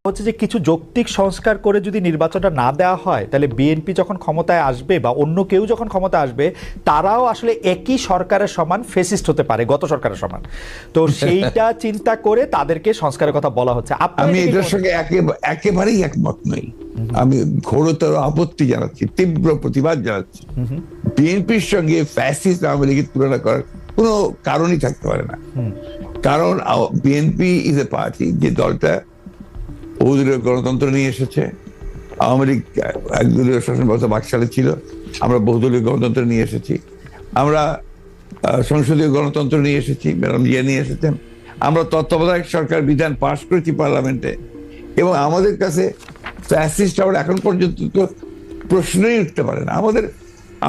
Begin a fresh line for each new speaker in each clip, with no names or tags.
হচ্ছে যে কিছু যৌক্তিক সংস্কার করে যদি নির্বাচনটা না দেওয়া হয়, তাহলে বিএনপি যখন ক্ষমতায় আসবে বা অন্য কেউ যখন ক্ষমতায় আসবে, তারাও আসলে একই সরকারের সমান ফেসিস্ট হতে পারে, গত সরকারের সমান। তো সেইটা চিন্তা করে তাদেরকে সংস্কারের কথা বলা হচ্ছে।
আমি এটার সঙ্গে একেবারেই একমত নই। আমি ঘোরতর আপত্তি জানাচ্ছি, তীব্র প্রতিবাদ জানাচ্ছি। বিএনপির সঙ্গে ফ্যাসিস্ট আওয়ামী লীগের তুলনা করার কোনো কারণই থাকতে পারে না। কারণ বিএনপি ইজ এ পার্টি, যে দলটা বহুদলীয় গণতন্ত্র নিয়ে এসেছে। আওয়ামী লীগ একদলীয় শাসন ব্যবস্থা 22 সালে ছিল, আমরা বহুদলীয় গণতন্ত্র নিয়ে এসেছি। আমরা সংসদীয় গণতন্ত্র নিয়ে এসেছি, ম্যাডাম জিয়া নিয়ে এসেছেন। আমরা তত্ত্বাবধায়ক সরকার বিধান পাশ করেছি পার্লামেন্টে, এবং আমাদের কাছে ফ্যাসিস্ট আবার এখন পর্যন্ত তো প্রশ্নই উঠতে পারে না।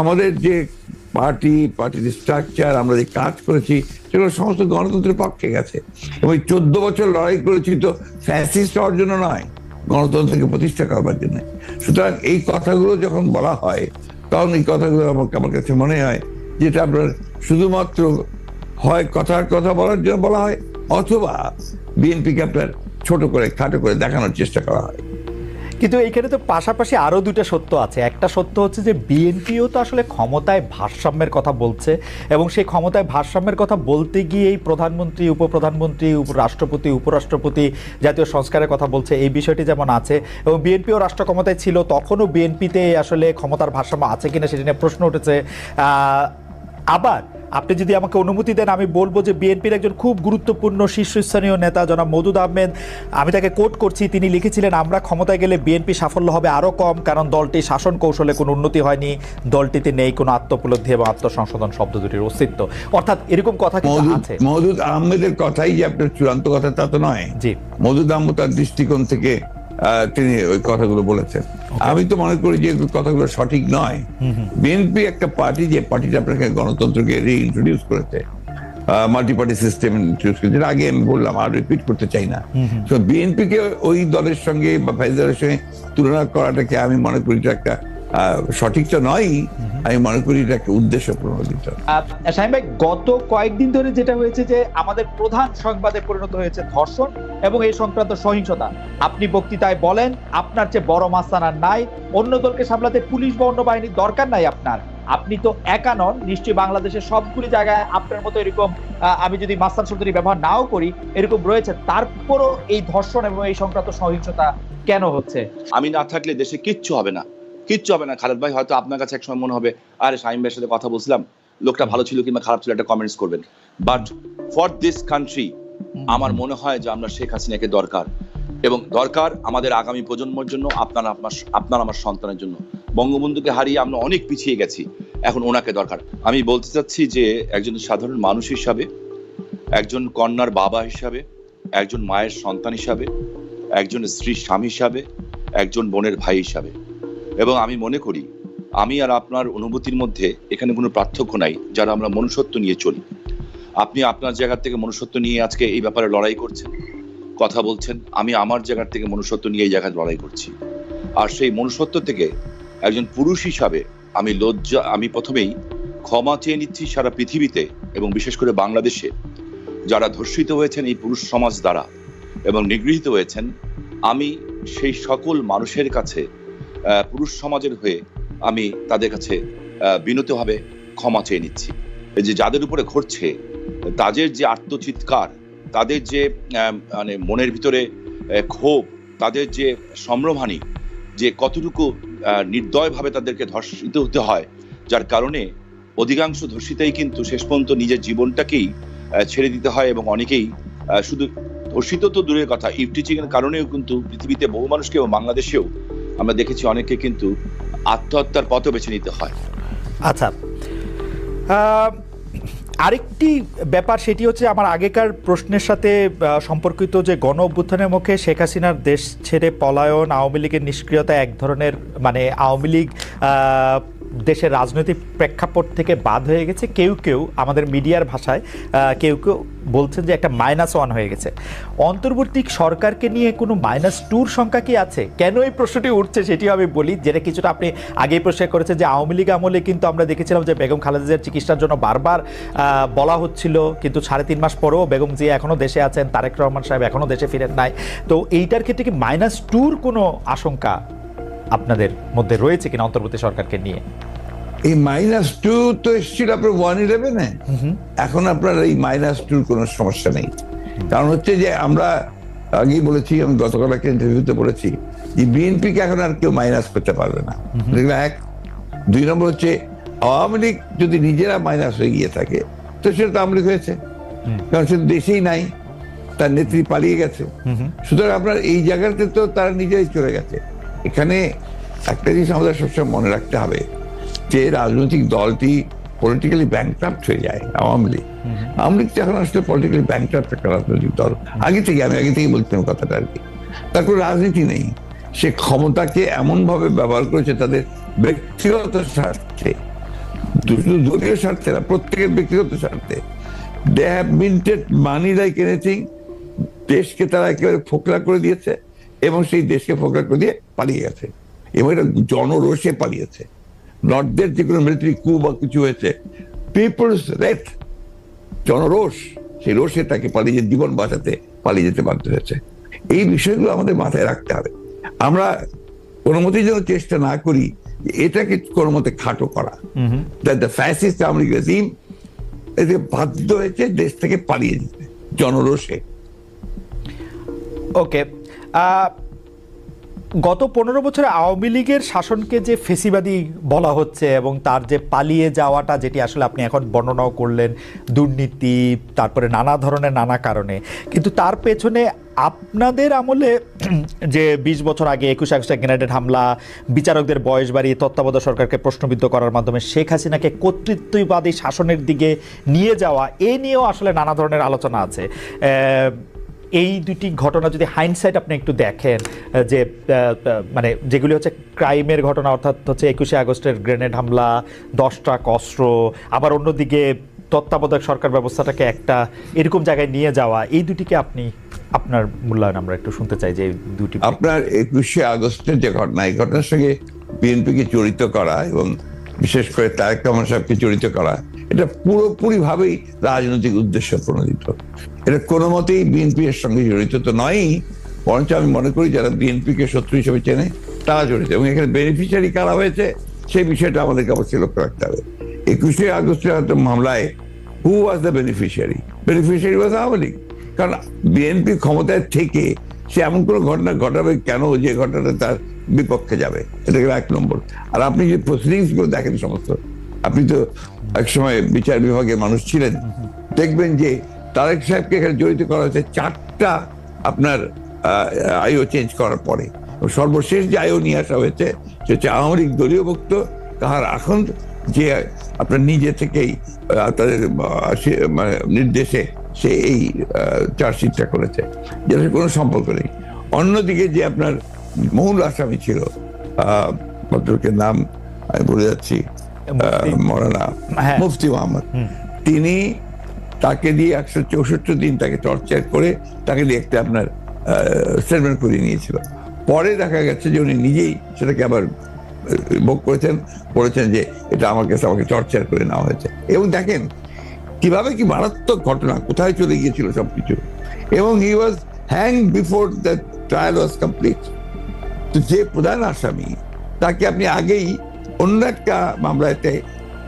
আমাদের যে পার্টির স্ট্রাকচার, আমরা যে কাজ করেছি, সেগুলো সমস্ত গণতন্ত্রের পক্ষে গেছে। এবং 14 বছর লড়াই করেছি তো ফ্যাসিস্ট হওয়ার জন্য নয়, গণতন্ত্রকে প্রতিষ্ঠা করবার জন্য। সুতরাং এই কথাগুলো যখন বলা হয়, তখন এই কথাগুলো আমার কাছে মনে হয় যেটা আপনার শুধুমাত্র হয় কথার কথা বলার জন্য বলা হয়, অথবা বিএনপিকে আপনার ছোট করে খাটো করে দেখানোর চেষ্টা করা হয়।
কিন্তু এইখানে তো পাশাপাশি আরো দুইটা সত্য আছে। একটা সত্য হচ্ছে যে বিএনপিও তো আসলে ক্ষমতায় ভারসাম্যের কথা বলছে, এবং সেই ক্ষমতায় ভারসাম্যের কথা বলতে গিয়ে এই প্রধানমন্ত্রী, উপপ্রধানমন্ত্রী, রাষ্ট্রপতি, উপরাষ্ট্রপতি জাতীয় সংস্কারের কথা বলছে। এই বিষয়টি যেমন আছে, এবং বিএনপিও রাষ্ট্র ক্ষমতায় ছিল, তখনও বিএনপিতে আসলে ক্ষমতার ভারসাম্য আছে কিনা সেটা নিয়ে প্রশ্ন উঠেছে। আবার আপনি যদি আমাকে অনুমতি দেন, আমি বলবো যে বিএনপির একজন খুব গুরুত্বপূর্ণ শীর্ষস্থানীয় নেতা জনাব মওদুদ আহমেদ, আমি তাকে কোট করছি, তিনি লিখেছিলেন, আমরা ক্ষমতায় গেলে বিএনপি সাফল্য হবে আরও কম, কারণ দলটি শাসন কৌশলে কোনো উন্নতি হয়নি, দলটিতে নেই কোনো আত্মোপলব্ধি এবং আত্মসংশোধন শব্দ দুটির অস্তিত্ব। অর্থাৎ এরকম কথা কিন্তু আছে।
মওদুদ আহমেদের কথাই যে আপনার চূড়ান্ত কথা তা তো নয়।
জি,
মওদুদ আহমেদ তার দৃষ্টিকোণ থেকে তিনি ওই কথাগুলো বলেছেন। আমি তো মনে করি যে কথাগুলো সঠিক নয়। বিএনপি একটা পার্টি, যে পার্টিটা আপনাকে গণতন্ত্রকে রিইন্ট্রোডিউস করেছে, মাল্টি পার্টি সিস্টেম ইন্ট্রোডিউস করেছে, যেটা আগে আমি বললাম, আর রিপিট করতে চাই না। তো বিএনপিকে ওই দলের সঙ্গে বা ফেডারেলের সঙ্গে তুলনা করাটাকে আমি মনে করি এটা একটা সঠিক তো নয়। আমি মনে করি এটা একটা উদ্দেশ্য প্রণোদিত।
শাহীন ভাই, গত কয়েকদিন ধরে যেটা হয়েছে যে আমাদের প্রধান সংবাদে পরিণত হয়েছে ধর্ষণ এবং এই সংক্রান্ত সহিংসতা। আপনি বক্তৃতায় বলেন, আপনার চেয়ে বড় মাস্তান আর নাই, অন্য দলকে সামলাতে পুলিশ বা অন্য বাহিনীর দরকার নাই আপনার। আপনি তো একা নন, নিশ্চয়ই বাংলাদেশের সবগুলি জায়গায় আপনার মতো এরকম, আমি যদি মাস্তান শব্দটি ব্যবহার নাও করি, এরকম রয়েছে। তারপরও এই ধর্ষণ এবং এই সংক্রান্ত সহিংসতা কেন হচ্ছে?
আমি না থাকলে দেশে কিচ্ছু হবে না, কিচ্ছু হবে না। খালেদ ভাই, হয়তো আপনার কাছে একসময় মনে হবে, আরে শাহীন ভাইয়ের সাথে কথা বলছিলাম, লোকটা ভালো ছিল কিংবা খারাপ ছিল, একটা কমেন্টস করবেন। বাট ফর দিস কান্ট্রি আমার মনে হয় যে আমরা শেখ হাসিনাকে দরকার, এবং দরকার আমাদের আগামী প্রজন্মের জন্য, আপনার আমার সন্তানের জন্য। বঙ্গবন্ধুকে হারিয়ে আমরা অনেক পিছিয়ে গেছি, এখন ওনাকে দরকার। আমি বলতে চাচ্ছি যে একজন সাধারণ মানুষ হিসাবে, একজন কন্যার বাবা হিসাবে, একজন মায়ের সন্তান হিসাবে, একজন স্ত্রীর স্বামী হিসাবে, একজন বোনের ভাই হিসাবে, এবং আমি মনে করি আমি আর আপনার অনুভূতির মধ্যে এখানে কোনো পার্থক্য নাই, যারা আমরা মনুষ্যত্ব নিয়ে চলি। আপনি আপনার জায়গা থেকে মনুষ্যত্ব নিয়ে আজকে এই ব্যাপারে লড়াই করছেন, কথা বলছেন, আমি আমার জায়গা থেকে মনুষ্যত্ব নিয়ে এই জায়গায় লড়াই করছি। আর সেই মনুষ্যত্ব থেকে একজন পুরুষ হিসাবে আমি প্রথমেই ক্ষমা চেয়ে নিচ্ছি সারা পৃথিবীতে, এবং বিশেষ করে বাংলাদেশে যারা ধর্ষিত হয়েছেন এই পুরুষ সমাজ দ্বারা এবং নিগৃহীত হয়েছেন। আমি সেই সকল মানুষের কাছে, পুরুষ সমাজের হয়ে আমি তাদের কাছে বিনীতভাবে ক্ষমা চেয়ে নিচ্ছি। যে যাদের উপরে ঘটছে, তাদের যে আত্মচিৎকার, তাদের যে মানে মনের ভিতরে ক্ষোভ, তাদের যে সম্ভ্রমহানি, যে কতটুকু নির্দয়ভাবে তাদেরকে ধর্ষিত হতে হয়, যার কারণে অধিকাংশ ধর্ষিতাই কিন্তু শেষ পর্যন্ত নিজের জীবনটাকেই ছেড়ে দিতে হয়, এবং অনেকেই শুধু ধর্ষিত তো দূরের কথা, ইভটিজিং এর কারণেও কিন্তু পৃথিবীতে বহু মানুষকে, এবং বাংলাদেশেও আমরা দেখেছি অনেকে কিন্তু আত্মহত্যার পথও বেছে নিতে হয়।
আচ্ছা, আরেকটি ব্যাপার, সেটি হচ্ছে আমার আগেকার প্রশ্নের সাথে সম্পর্কিত, যে গণ অভ্যুত্থানের মুখে শেখ হাসিনার দেশ ছেড়ে পলায়ন, আওয়ামী লীগের নিষ্ক্রিয়তা, এক ধরনের মানে আওয়ামী লীগ দেশের রাজনৈতিক প্রেক্ষাপট থেকে বাদ হয়ে গেছে, কেউ কেউ আমাদের মিডিয়ার ভাষায় কেউ কেউ বলছেন যে একটা -1 হয়ে গেছে। অন্তর্বর্তী সরকারকে নিয়ে কোনো -2 সংখ্যা কি আছে? কেন এই প্রশ্নটি উঠছে সেটিও আমি বলি, যেটা কিছুটা আপনি আগেই প্রশ্ন করেছেন যে আওয়ামী লীগ আমলে কিন্তু আমরা দেখেছিলাম যে বেগম খালেদা জিয়ার চিকিৎসার জন্য বারবার বলা হচ্ছিল, কিন্তু 3.5 মাস পরেও বেগম জিয়া এখনও দেশে আছেন, তারেক রহমান সাহেব এখনও দেশে ফিরেন নাই। তো এইটার ক্ষেত্রে কি -2 কোনো আশঙ্কা আপনাদের মধ্যে রয়েছে কিনা অন্তর্বর্তী সরকারকে নিয়ে?
এই -2 তো এসেছিল আপনার 111-এ, এখন আপনার এই -2 কোনো সমস্যা নেই। কারণ হচ্ছে যে আমরা আগেই বলেছি, আমি গতকাল একটা ইন্টারভিউতে বলেছি যে বিএনপিকে এখন আর কেউ মাইনাস করতে পারবে না। এক, 2 নম্বর হচ্ছে আওয়ামী লীগ যদি নিজেরা মাইনাস হয়ে গিয়ে থাকে তো সেটা তো আওয়ামী লীগ হয়েছে, কারণ সে দেশেই নাই, তার নেত্রী পালিয়ে গেছে। সুতরাং আপনার এই জায়গাতে তো তারা নিজেরাই চলে গেছে। এখানে একটা জিনিস আমাদের সবসময় মনে রাখতে হবে যে রাজনৈতিক দলটি পলিটিক্যালি ব্যাংক্রাফট হয়ে যায়। আওয়ামী লীগ এখন আসলে পলিটিক্যালি ব্যাংক্রাফট একটা রাজনৈতিক দল। আমি আগে থেকে বলতাম কথাটা আর কি। তারপর রাজনীতি নেই, সে ক্ষমতাকে এমন ভাবে ব্যবহার করেছে তাদের ব্যক্তিগত স্বার্থে, দলীয় স্বার্থে না, প্রত্যেকের ব্যক্তিগত স্বার্থে। They have minted money like anything. দেশকে তারা একেবারে ফোকলা করে দিয়েছে এবং সেই দেশকে ফোকলা করে দিয়ে পালিয়ে গেছে, এবং এটা জনরোষে পালিয়েছে। নর্থদের যে কোনো মিলিটারি কু বা কিছু হয়েছে, পিপলস রেট, জনরোষ, সেই রোষে তাকে পালিয়ে জীবন বাঁচাতে পালিয়ে যেতে বাধ্য হয়েছে। এই বিষয়গুলো আমাদের মাথায় রাখতে হবে। আমরা কোনো মতেই যেন চেষ্টা না করি এটাকে কোনো মতে খাটো করা। The fascist Awami League regime এতে বাধ্য হয়েছে দেশ থেকে পালিয়ে যেতে জনরোষে।
ওকে, গত 15 বছরে আওয়ামী লীগের শাসনকে যে ফেসিবাদী বলা হচ্ছে এবং তার যে পালিয়ে যাওয়াটা, যেটি আসলে আপনি এখন বর্ণনাও করলেন, দুর্নীতি, তারপরে নানা ধরনের নানা কারণে, কিন্তু তার পেছনে আপনাদের আমলে যে 20 বছর আগে 21 আগস্টে গ্রেনেড হামলা, বিচারকদের বয়স বাড়িয়ে তত্ত্বাবধায়ক সরকারকে প্রশ্নবিদ্ধ করার মাধ্যমে শেখ হাসিনাকে কর্তৃত্ববাদী শাসনের দিকে নিয়ে যাওয়া, এ নিয়েও আসলে নানা ধরনের আলোচনা আছে। এই দুটি ঘটনা যদি হাইন্ডসাইট আপনি একটু দেখেন, যে মানে যেগুলি হচ্ছে ক্রাইমের ঘটনা, অর্থাৎ হচ্ছে 21 আগস্টের গ্রেনেড হামলা, 10 ট্রাক অস্ত্র, আবার অন্যদিকে তত্ত্বাবধায়ক সরকার ব্যবস্থাটাকে একটা এরকম জায়গায় নিয়ে যাওয়া, এই দুটিকে আপনি আপনার মূল্যায়ন আমরা একটু শুনতে চাই। যে দুটি
আপনার 21 আগস্টের যে ঘটনা, এই ঘটনার সঙ্গে বিএনপিকে জড়িত করা এবং বিশেষ করে তারেক রহমান সাহেবকে জড়িত করা, এটা পুরোপুরি ভাবেই রাজনৈতিক উদ্দেশ্য প্রণোদিত। এটা কোনো মতেই বিএনপি এর সঙ্গে জড়িত তো নয়ই, বরঞ্চ আমি মনে করি যারা বিএনপিকে শত্রু হিসেবে চেনে তারা জড়িত, এবং এখানে বেনিফিশিয়ারি কারা হয়েছে সেই বিষয়টা আমাদেরকে অবশ্যই লক্ষ্য রাখতে হবে। 21 আগস্টের মামলায় who was the beneficiary? Beneficiary was Awami League. কারণ বিএনপি ক্ষমতায় থেকে সে এমন কোনো ঘটনা ঘটাবে কেন যে ঘটনাটা তার বিপক্ষে যাবে? এটা গেল 1 নম্বর। আর আপনি যে প্রসিডিংস গুলো দেখেন সমস্ত, আপনি তো একসময় বিচার বিভাগের মানুষ ছিলেন, দেখবেন যে তারেক সাহেবকে এখানে জড়িত করা হয়েছে 4টা আপনার আইও চেঞ্জ করার পরে। সর্বশেষ যে আইও নিয়ে আসা হয়েছে সে হচ্ছে আওয়ামী লীগ দলীয় ভুক্ত কাহার এখন, যে আপনার নিজে থেকেই তাদের নির্দেশে সে এই চার্জশিটটা করেছে, যেটা কোনো সম্পর্ক নেই। অন্যদিকে যে আপনার মূল আসামি ছিল, ভদ্রলোকের নাম আমি বলে যাচ্ছি, মৌলানা মুফতি মোহাম্মদ, তিনি তাকে দিয়ে 164 দিন তাকে টর্চার করে তাকে দিয়ে একটা আপনার স্টেটমেন্ট করিয়ে নিয়েছিল। পরে দেখা গেছে যে উনি নিজেই সেটাকে আবার ভোগ করেছেন, বলেছেন যে এটা আমার কাছে আমাকে টর্চার করে নেওয়া হয়েছে। এবং দেখেন কিভাবে কি মারাত্মক ঘটনা, কোথায় চলে গিয়েছিল সবকিছু। এবং he was hanged before the trial was complete. তো যে প্রধান আসামি তাকে আপনি আগেই অন্য একটা মামলাতে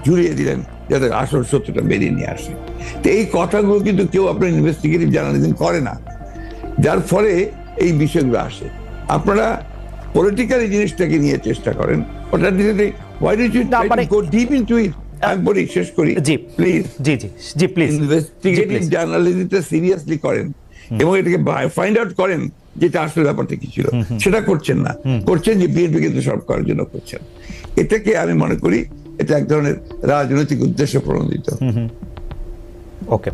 জুড়িয়ে দিলেন যাতে আসল সত্যটা বেরিয়ে নিয়ে আসে। তো এই কথাগুলো কিন্তু কেউ আপনার ইনভেস্টিগেটিভ জার্নালিজম করে না, যার ফলে এই বিষয়গুলো আসে। আপনারা পলিটিক্যাল এই জিনিসটাকে নিয়ে চেষ্টা করেন, ওটা দিয়ে why did you try to go deep into it? আমি বলি, শেষ করি প্লিজ।
জি প্লিজ,
ইনভেস্টিগেটিভ জার্নালিজমটা সিরিয়াসলি করেন এবং এটাকে ফাইন্ড আউট করেন যেটা আসলে ব্যাপারটা কি ছিল। সেটা করছেন না, করছেন যে বিএনপি কিন্তু সব করার জন্য করছেন। এটাকে আমি মনে করি এটা এক ধরনের রাজনৈতিক উদ্দেশ্য প্রণোদিত।
ওকে।